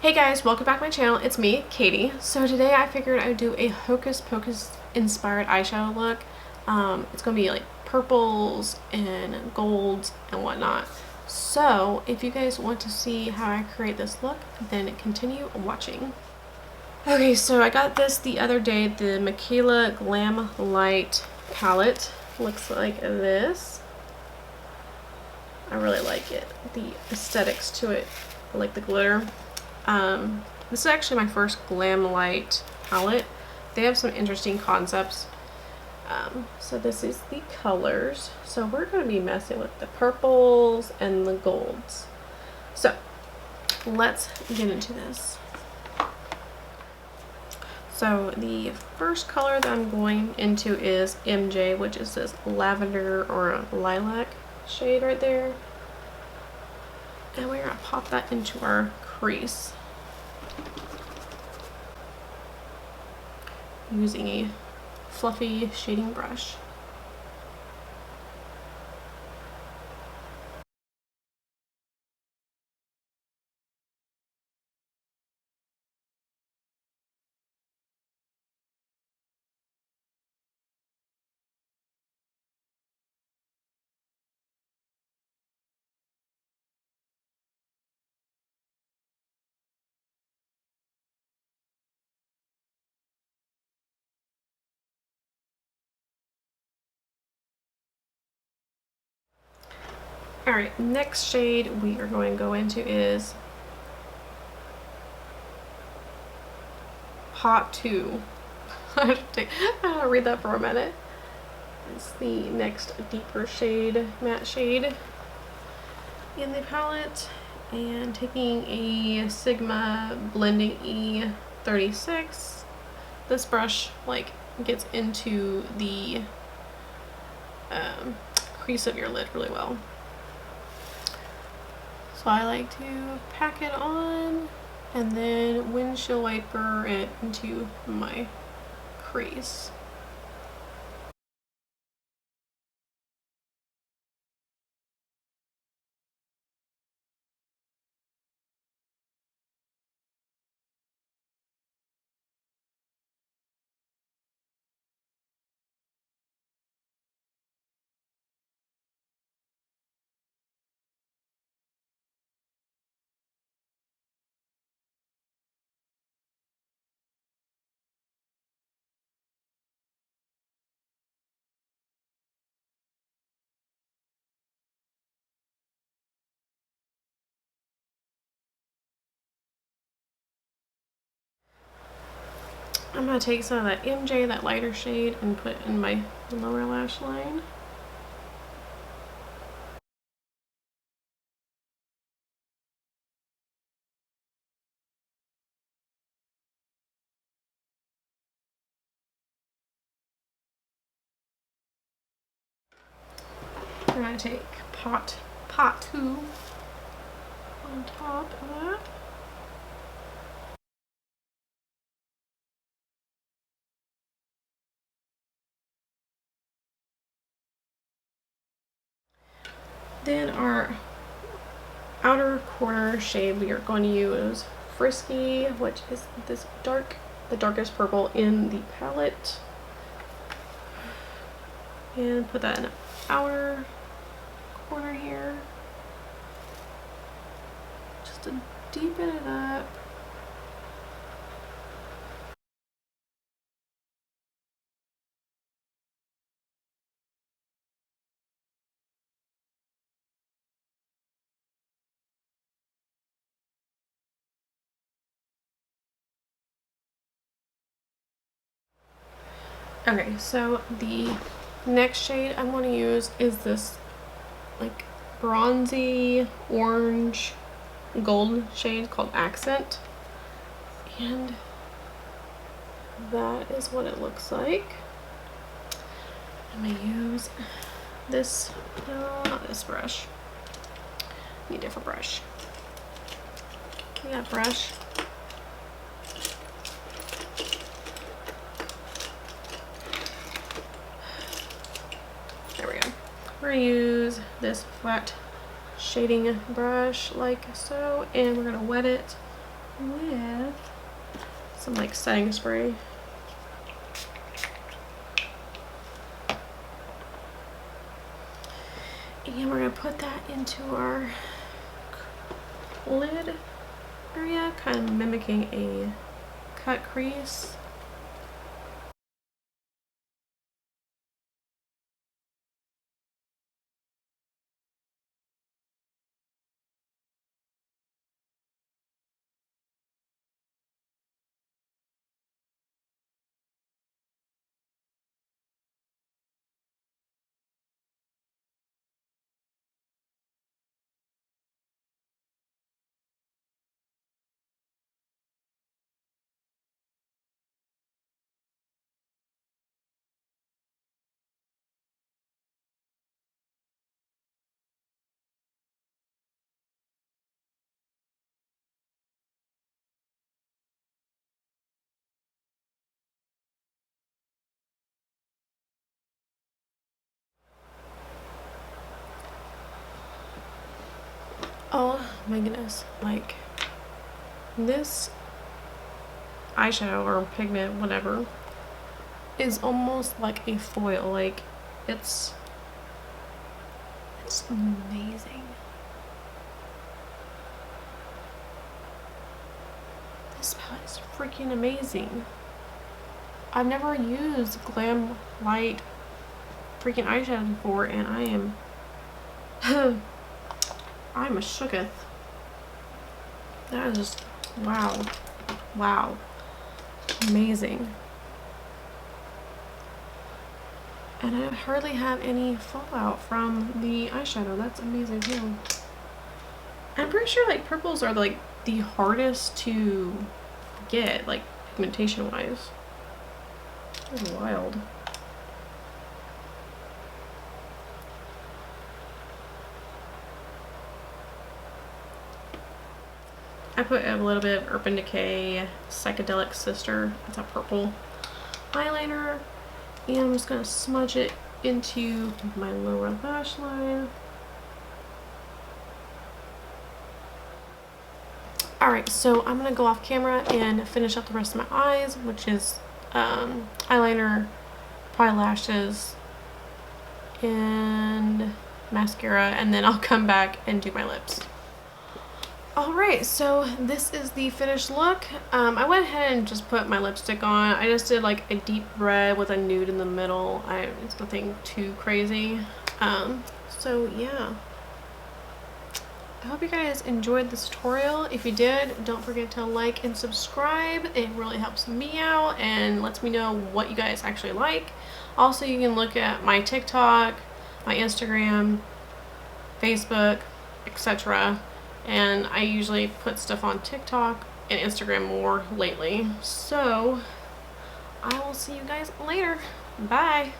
Hey guys, welcome back to my channel. It's me, Katie. So today I figured I'd do a hocus pocus inspired eyeshadow look. It's gonna be like purples and golds and whatnot. So if you guys want to see how I create this look, then continue watching. Okay, so I got this the other day, the Michaela Glam Light palette. Looks like this. I really like it. The aesthetics to it, I like the glitter. This is actually my first Glam Light palette. They have some interesting concepts. So this is the colors. So we're going to be messing with the purples and the golds. So let's get into this. So the first color that I'm going into is MJ, which is this lavender or lilac shade right there. And we're going to pop that into our crease using a fluffy shading brush. Alright, next shade we are going to go into is Hot 2. I'll read that for a minute. It's the next deeper shade, matte shade in the palette. And taking a Sigma Blending E36. This brush gets into the crease of your lid really well. So I like to pack it on and then windshield wiper it into my crease. I'm going to take some of that MJ, that lighter shade, and put it in my lower lash line. I'm going to take pot 2 on top of that. Then our outer corner shade we are going to use Frisky, which is this the darkest purple in the palette. And put that in the outer corner here. Just to deepen it up. Okay, so the next shade I'm going to use is this like bronzy orange gold shade called Accent, and that is what it looks like. I'm going to use this, no, not this brush, I need a different brush. Give me that brush. We're going to use this flat shading brush like so, and we're going to wet it with some like setting spray. And we're gonna put that into our lid area, kind of mimicking a cut crease. Oh my goodness, like this eyeshadow or pigment, whatever, is almost like a foil. Like it's amazing. This palette is freaking amazing. I've never used Glam Light freaking eyeshadow before, and I am I'm a shooketh. That is just wow. Wow. Amazing. And I hardly have any fallout from the eyeshadow. That's amazing too. I'm pretty sure like purples are like the hardest to get, like pigmentation wise. That's wild. I put a little bit of Urban Decay Psychedelic Sister. It's a purple eyeliner. And I'm just going to smudge it into my lower lash line. Alright, so I'm going to go off camera and finish up the rest of my eyes, which is eyeliner, probably lashes, and mascara, and then I'll come back and do my lips. Alright, so this is the finished look. I went ahead and just put my lipstick on. I just did like a deep red with a nude in the middle. It's nothing too crazy. So yeah. I hope you guys enjoyed this tutorial. If you did, don't forget to like and subscribe. It really helps me out and lets me know what you guys actually like. Also, you can look at my TikTok, my Instagram, Facebook, etc. And I usually put stuff on TikTok and Instagram more lately. So I will see you guys later. Bye.